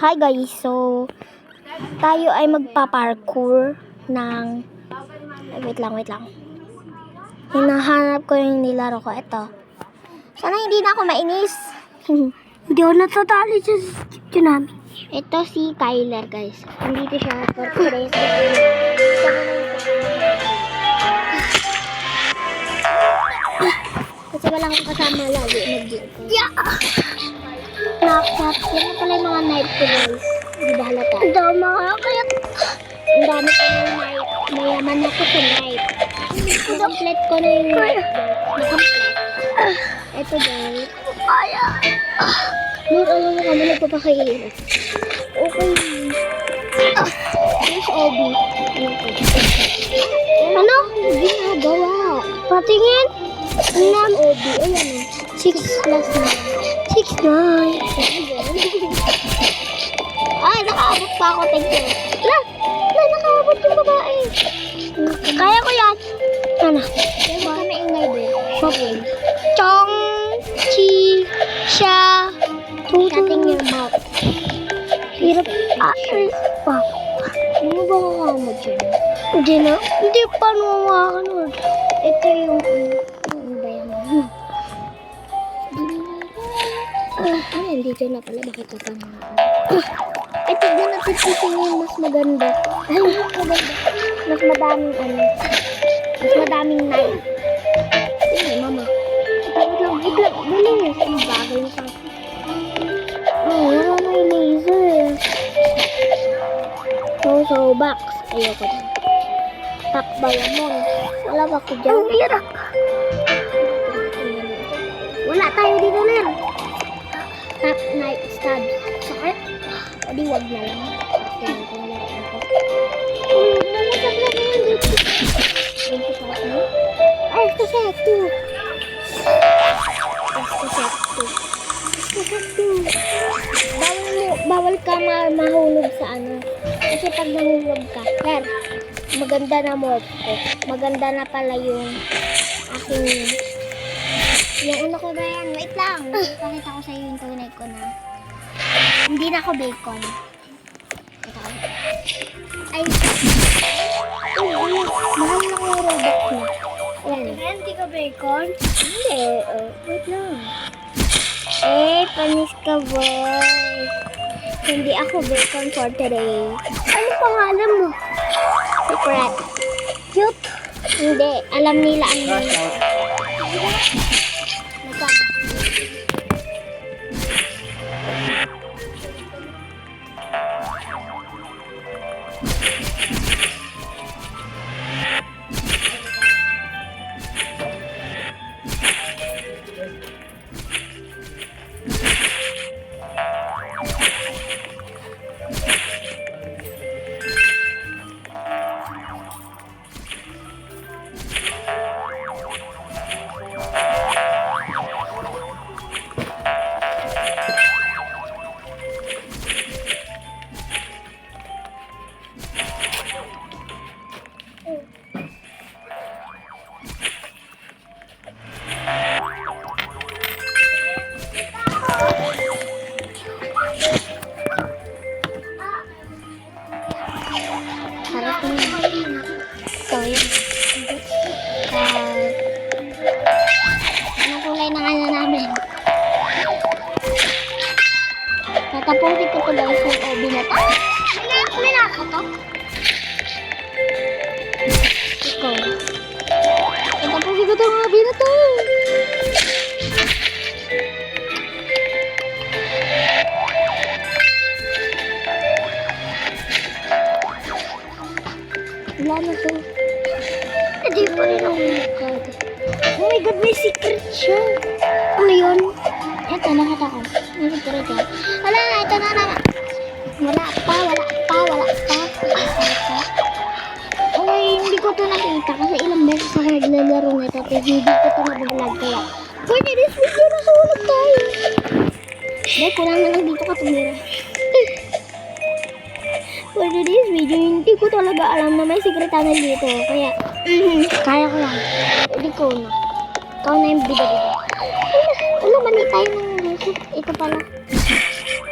Hi guys, so tayo ay magpa-parkour ng wait lang. Hinahanap ko yung nilaro ko. Ito. Sana hindi na ako mainis. Hindi ako natatali sa studio namin. Ito si Kyler guys. Nandito siya for today's video. Kasi walang kasama lagi nag-vlog ko. Yeah! Snapchat. Yan na pala yung mga night ko guys. Hindi ba halata? Ang dami makakayat. Ang dami ko ng night. Mayaman ako sa night. Complete ko na yung night guys. Na-complete. Ito guys. Kaya. Nur, alam mo kami nagpapakahirap. Okay. Here's Obi. Ano? Hindi nagawa. Patingin. Nam Obi. Ayan o. 6 plus 9. 6, 9. Ay, nakaabot pa ako. Thank you. Nakaabot yung babae. Kaya ko yan. Ano? Kaya mo kami ingay ba? Shopping. Chong, chi, sha, shutting your mouth. Hirap. Pa. Hindi mo ba kakamot yun? Hindi na. Hindi pa naman. Ito yung bayan mo. Ayan, dito na pala. Bakit ito na? Eh, tignan natin sino yung mas maganda. Ay, mas maganda. Mas madaming mas madaming night. Sige, mama. Biglang. Bilis. Ang bagay yung sa... wala may laser. So, box. Ayoko na. Top Bayamon. Wala ba ko dyan? Ang hirap. Wala tayo dito, Ler. Top night stab. Sakit? O di wag na lang. Tingnan ko na lang ako. Namatag na yun dito. Dito sa akin. Ay, ito sa ito. Bawal ka mahulog sa ano. Kasi pag nahulog ka, Ler, maganda na morph ko. Maganda na pala yung aking... Yung ano ko ba yan? Wait lang. Pakita ko sa'yo yung tunay ko na. Hindi na ako bacon. Ay. Mahal na ko yung Robux na. Ayan. Hindi ka bacon? Hindi. Wait lang. Panis ka boy. Hindi ako bacon for today. Ano pangalan mo? Secret. Cute? Hindi. Alam nila ang nila. Anong kulay na kanya namin? Tatapusin ko guys yung obi na to. May naka to? Ikaw. Tatapusin ko itong obi na to. Wala na to. Hindi pa rin ako nakakad. Oh my god, may secret siya. Ano yun? Ito, nakita ko. May secret yan. Wala na, ito na naman. Wala pa. Okay, hindi ko ito nakita kasi ilang beses ako naglalaro nito. Pero hindi ko ito nag-vlog kaya. For this video, nasulat tayo. Dahil kulang na lang dito ka tumira. For this video, hindi ko talaga alam na may secret tunnel dito. Kaya, kaya ko lang. Hindi ko na. Ikaw na yung bida-bida. Wala, mali tayo ng gusto. Ito pala.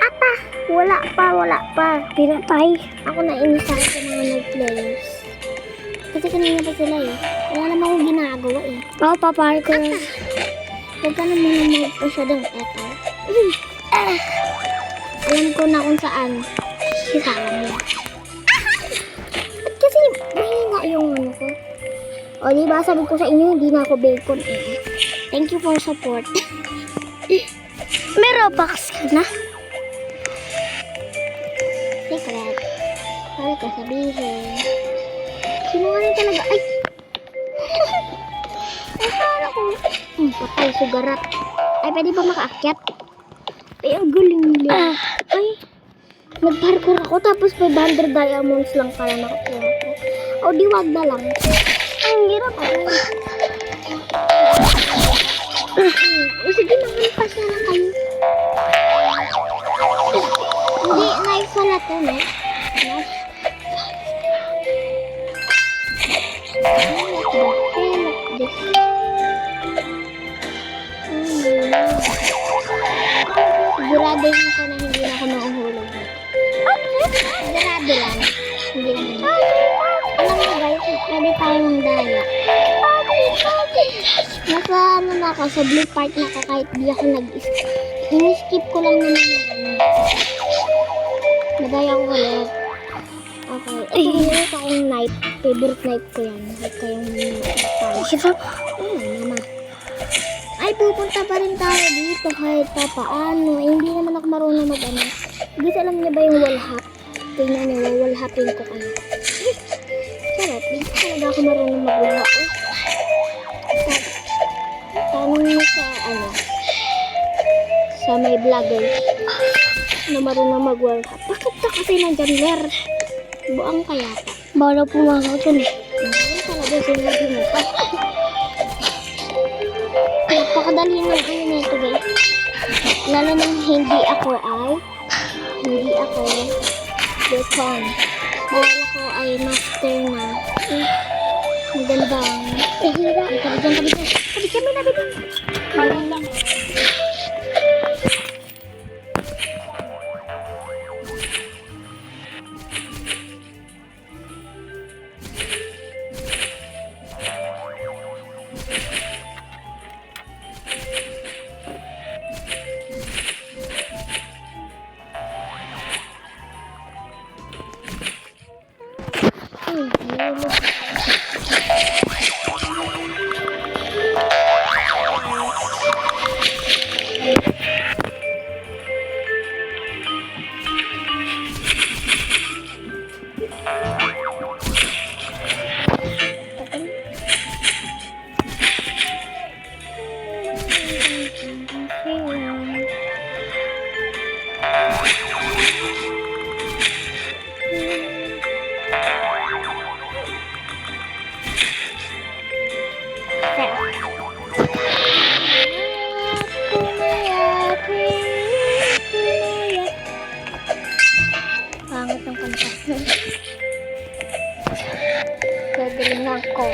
Ata, Wala pa. Pinatay. Ako na inisan sa mga nag-players. Kasi kanina pa sila eh. Wala naman akong ginagawa eh. Oo, papari ko na. Huwag ka na muna mag-masyadong eto. Alam ko na kung saan. Sisala mo. At kasi mahina yung ano ko. O diba sabi ko sa inyo, hindi na ako bacon eh. Thank you for support. May Robux ka na? Secret. Sorry ka sabihin. Sinungaling talaga. Ay! Ay, para ko. Patay, sugarat. Ay, pwede ba makaakyat? Ay, ang galing nila. Ay, nag-parkour ako tapos 500 diamonds lang pala nakukuha ko. O, di wag na lang. Ang hirap ako. Sige, nakalpas na lang kayo. Hindi, knife pala to, no? Knife. Siguraduhin ko na hindi na ako mauhulog. Sigurado lang. Hindi na. Alam mo guys, pwede tayong daya. Nasa ano na ako, sa blue part na ako kahit di ako nag-skip. Ini-skip ko lang naman yung ano. Nadaya ko ulit. Okay. Ito meron akong knife. Favorite knife ko yan. Kahit kayong Ito? Mama. Ay, pupunta pa rin tayo dito kahit pa paano. Eh, hindi naman ako marunong mag-ano. Guys, alam niyo ba yung wall hop? Tingnan niyo, wall hopin ko kayo. Sarap. Hindi talaga ako marunong mag-wall hop. Tanong mo sa ano, sa may vloggers na marunong mag-wall hop. Bakit ka kasi nandyan, Ler? Buang kaya pa. Bawal pumasok dyan eh. Hindi talaga sinabi mo pa. Napakadali ng ano na ito guys. Lalo nang hindi ako bacon. Dahil ako ay master na. Magandang. Hira. Tabi dyan. Tabi kami na bigyan. Parang lang. Pangit ang kanta. Gagalingan ko.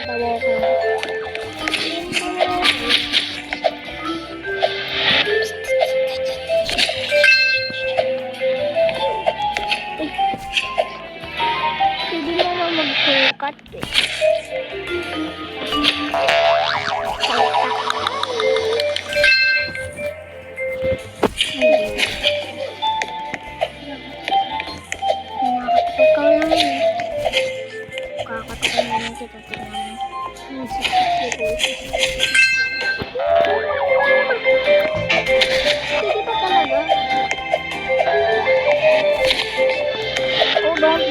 Dawa ko. Hindi naman magsukat eh. Ikaw lang eh. Kakatakan naman kita. Tingnan mo. Sige pa talaga. Oh, don't.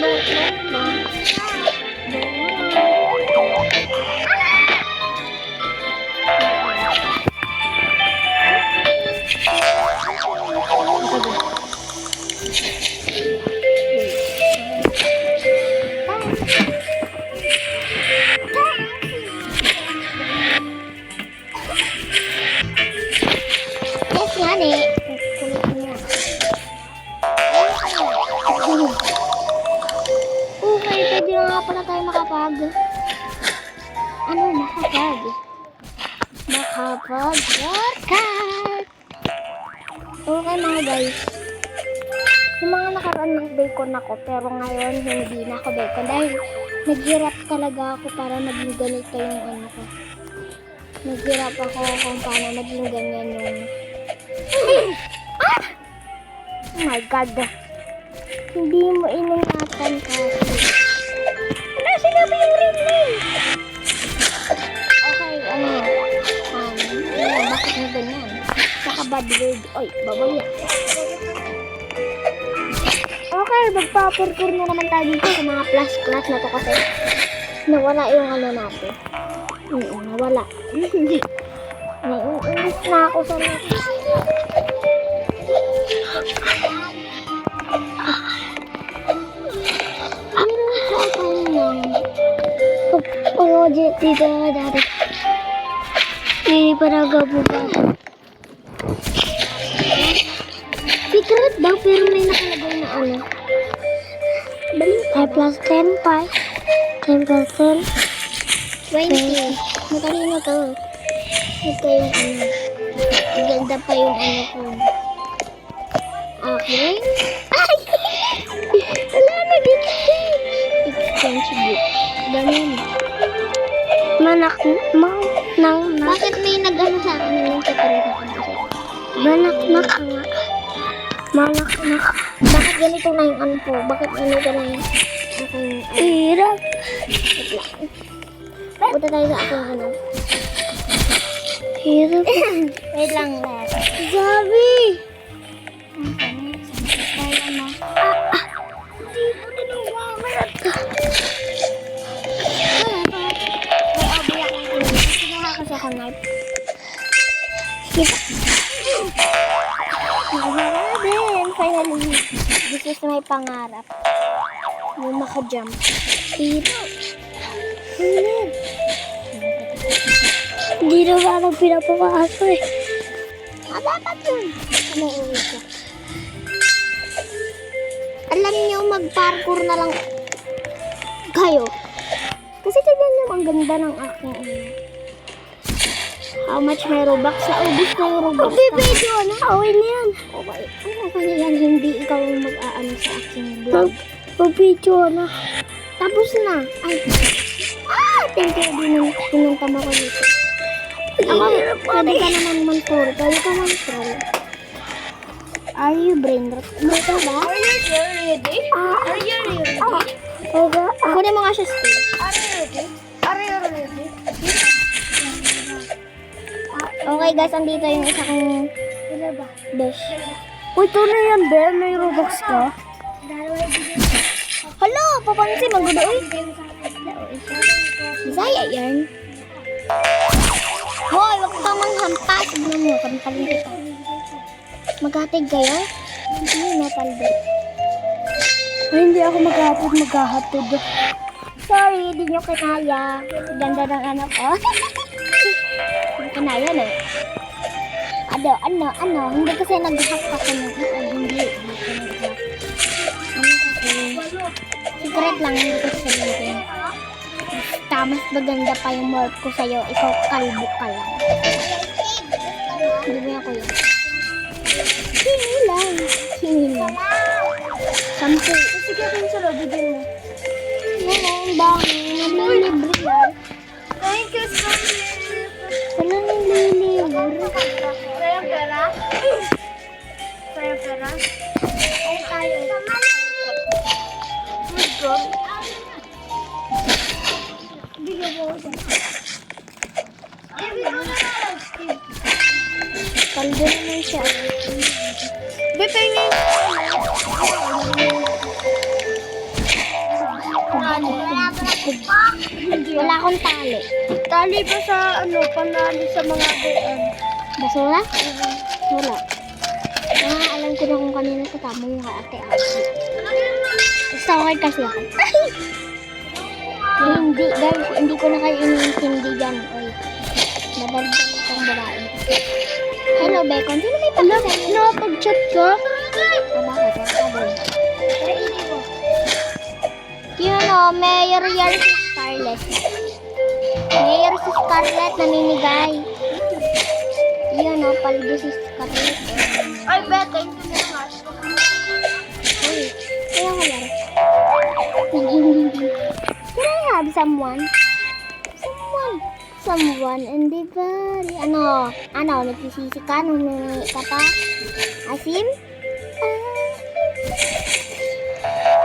Yes, yan eh. Yung mga nakaraan ng bacon ako, pero ngayon hindi na ako bacon. Dahil naghirap talaga ako para maging ganito yung ano ko. Naghirap ako kung paano maging ganyan yung... Ah! Oh my God. Hindi mo iningatan kasi. Wala sinabi yung ring name. Okay, bakit na ganyan? Saka bad word. Oy, bawal yan. Okay, magpa-parkour na naman tayo dito sa mga plus na to kasi nawala yung ano natin. Oo, nawala. Naiinis na ako sa natin. Oh, dito dati. Hindi pa nagabukas. Secret daw, pero may nakalagay na ano. 5 plus 10, 10 plus 10. 20. Matalino to. Ito yung ano. Ganda pa yung ano ko. Okay. Ay! Wala na dito. Exchange book. Ganun. Bakit may nag-ano sa akin yung kapalit ako kasi? Manak nga. Manak. Bakit ganito na yung ano ko? Bakit ganito na yung aking Hirap. punta tayo sa aking ano. Hirap. Wait lang lahat. Sabi. Tayo ano. Hindi ko tinawamat. Kasi ako knife. Finally, this is my pangarap. Yung maka-jump. Hirap. Hirap. Hindi na ba ako pinapapakaso eh. Dapat yun. Ano uwi ko? Alam niyo, mag-parkour na lang kayo. Kasi tignan niyo, ang ganda ng aking how much may Robux? Naubos na yung Robux. Video na. Away na yan. Okay. Okay na yan. Hindi ikaw mag-aano sa aking vlog. Video na. Tapos na. Ay. Thank you. Pinunta mo ko dito. Ako, pwede ka naman man-troll. Pwede ka man-troll. Are you brain rot? Ito ba? Are you ready? Are you ready? Kunin mo nga siya still. Are you ready? Okay guys, andito yung isa kong besh. Uy, ito na yan, Ben. May Robux ka? Hala, papansin, magulo eh. Bisaya yan. Hoy, wag kang manghampas. Tignan mo, kampalin kita. Maghatig kayo? Hindi, metal bed. Ay, hindi ako maghahatid. Sorry, di nyo kinaya. Ganda ng anak ko. Hindi kinaya, no? Ano? Hindi kasi nag-hack ako ng isa. Hindi ko nag-hack. Ano kasi? Secret lang, hindi ko sabihin. Basta, mas maganda pa yung morph ko sa'yo. Ikaw, kalbo ka lang. Hindi mo ako yun. Hingi lang. 10. Sige, Pinsalo, bigyan mo. Ngayon, bangin. Naglilibre yan. Thank you so much. Wala naglilibre. Sa'yo pera? Sa'yo pera? Ay, tayo. Good job. Bigyan mo ako. Kalbo naman siya. Bipingin. Wala akong tali. Tali ba sa panali sa mga doon? Basura? Wala. Alam ko na kung kanina sa tama yung ate-ate. Stalker kasi ako. Hindi, guys. Hindi ko na kayo iniintindi dyan. Oy. Babalikan itong babae. Hello, Bacon. Sino may pakita? Nakapag-chat ka? Bakit? Yun o, Mayor yan si Scarlett. Mayor si Scarlett naninigay. Yun o, paldo si Scarlett. Ay, Bet, thank you very much. someone. Someone in the valley. Ano, nagsisisi ka, nung ka pa? Asim?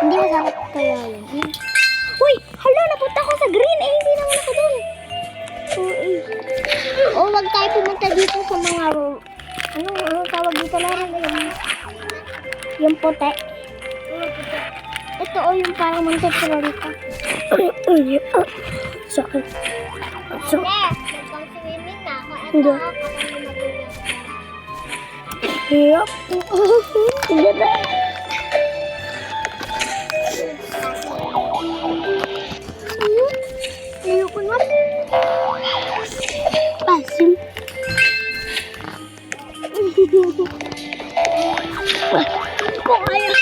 Hindi masarap kaya yun. Uy, hala, napunta ko sa green. Hindi naman ako dun. Wag tayo pumunta dito sa mga, ano tawag dito lang? Yung puti. Ito yung parang Montessori ka. Sakit. Nagpang-swimming na ako. Ito ako magulang. Yup. Hindi ba? Ayoko na. Asim. Kung ayaw.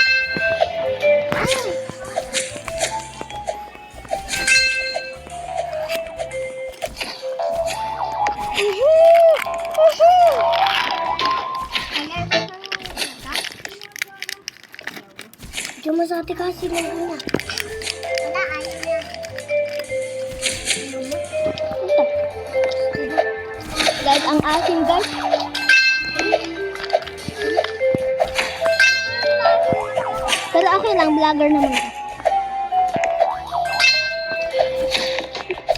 Diyan masati kasi na na. Wala, ayaw niya. Guys, ang asim guys. Pero okay lang, vlogger naman ako.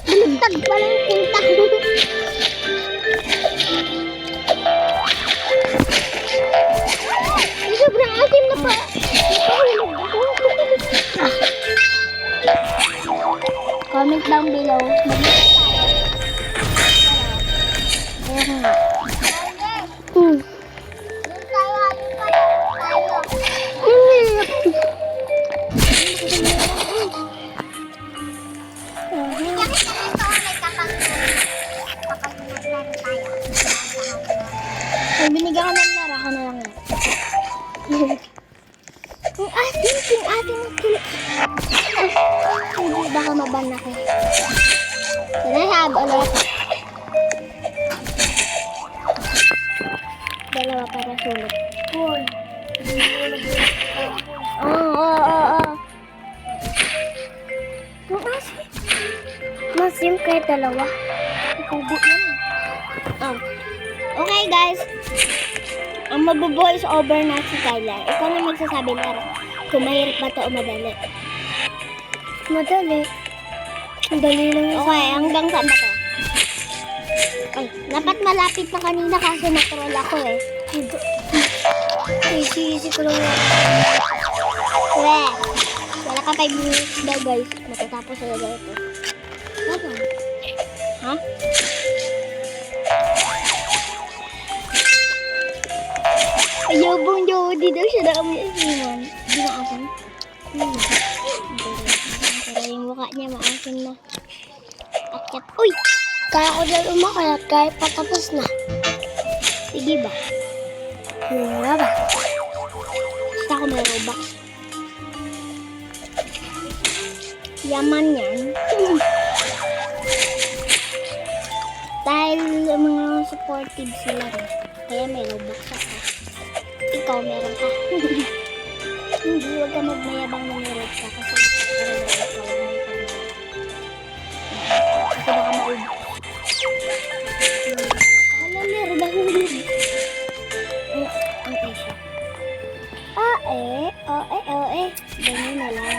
Bulutag pala yung punta. Sobrang asim na pa. Comment down below. Ayoko nga. Pag binigyan ka ng lara, ka na lang yan. Ang asim ang kulit. Hindi, baka maban ako. Can I have ulit? Dalawa para sulit. Oo. Ang asim. Masim kahit dalawa. Kubo yan eh. Okay guys. Ang mag-voice over na si Tyler. Ikaw na magsasabi Lara. Kung mahirap ba ito o madali. Madali. Madali lang yun. Okay, hanggang saan ba ito? Ay, dapat malapit na kanina kasi na-troll ako eh. Easy ko lang yan. Wala ka 5 minutes daw guys. Matatapos sa daw ito. Ha? Ayobong Jody daw siya na kami Simon. Hindi na asin. Pero yung mukha niya maasin na. Akyat. Uy! Kaya ko dyan umakayat kahit patapos na. Sige ba? Wala ba? Basta ako may Robux. Yaman yan. Dahil mga supportive sila rin. Kaya may Robux ako. Ikaw meron ka. Hindi, huwag ka magmayabang na meron ka. Kasi baka maubos. Wala, meron ako ulit. Ang isa. Ganyan na lang.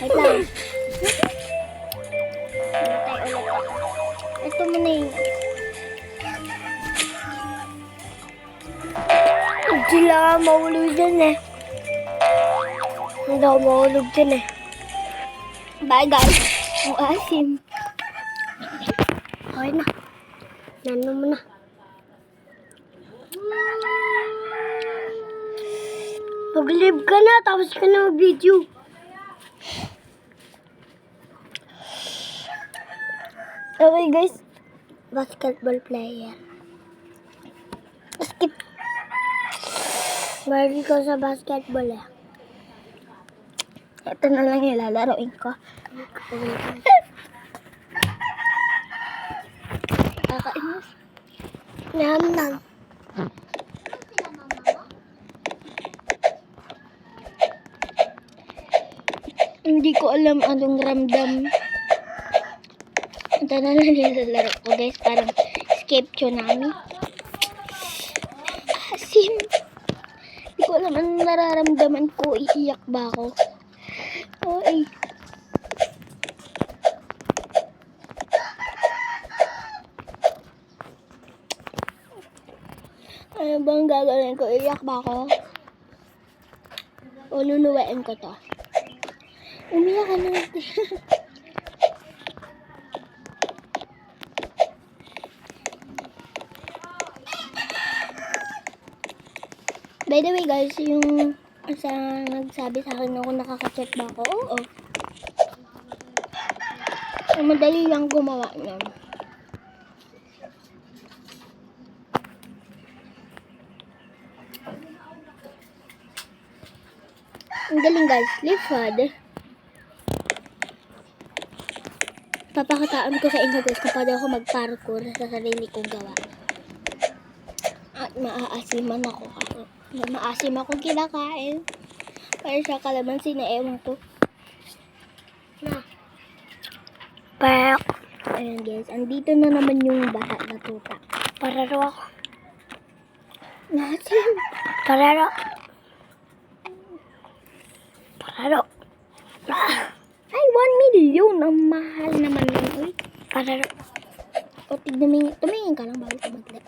Wait lang. Matay ulit. Ito mo na yun. Sila mahulog dyan eh. Hindi ako mahulog dyan eh. Bye guys. Ang asim. Okay na. Nano mo na. Mag-live ka na. Tapos ka na mag-video. Okay guys. Basketball player. Skip. Balik ko sa basketball eh. Ito na lang yung lalaroin ko. Kakainis. Nam. Hindi ko alam anong ramdam Ito na lang nilalaro ko guys. Parang escape tsunami. Asim. Hindi ko alam anong nararamdaman ko. Iiyak ba ako? Ay. Ano bang gagawin ko? Iiyak ba ako? O luluwain ko to? Umiyak ka na natin. By the way guys, yung sa nagsabi sa akin na kung nakaka-chat ba ako, oo. Madali lang gumawa nun. Ang galing guys, lipad. Papakataan ko sa inyo guys kung paano ako mag-parkour sa sarili kong gawa. At maaasiman ako. Maasim ako kinakain. Para sa kalamansi na ewan ko. Na. Pak. Ayan guys, andito na naman yung bata na tuta. Pararo ako. Maasim. Pararo. Pararo. Ay, 1 million. Ang mahal naman nun. Uy, pararo. O, tumingin ka lang bago ka mag-let.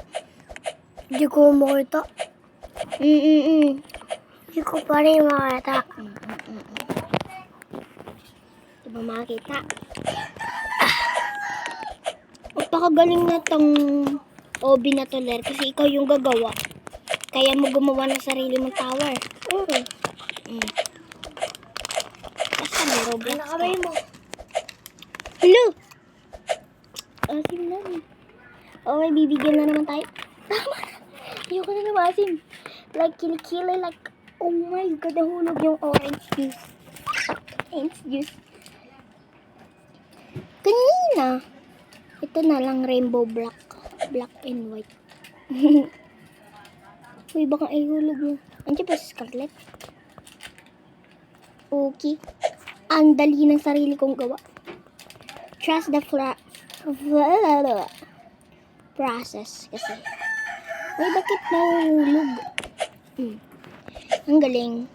Hindi ko makita. Hindi ko pa rin makita. Di ba makita? Magpakagaling na tong Obi na to, Ler, kasi ikaw yung gagawa. Kaya mo gumawa ng sarili mong tower. Basta may Roblox Ano kamay mo? Hello! Asim na rin. Okay, bibigyan na naman tayo. Tama na. Ayoko na naman asim. Like, kilikili, like, oh my God, nahulog yung orange juice. Orange juice. Kanina. Ito na lang, rainbow black. Black and white. Uy, baka ay hulog mo. Andiyan pa si Scarlett. Okay. Ang dali ng sarili kong gawa. Trust the process kasi. Uy, bakit nahulog? Ang galing.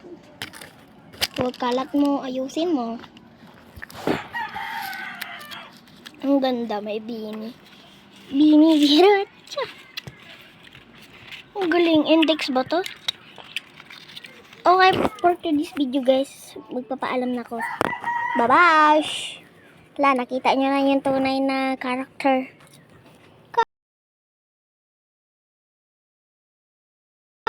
Huwag kalat mo, ayusin mo. Ang ganda, may bini. Bini, biracha. Ang galing. Index ba to? Okay, for today's video guys, magpapaalam na ako. Bye-bye! Wala, nakita nyo na yung tunay na character.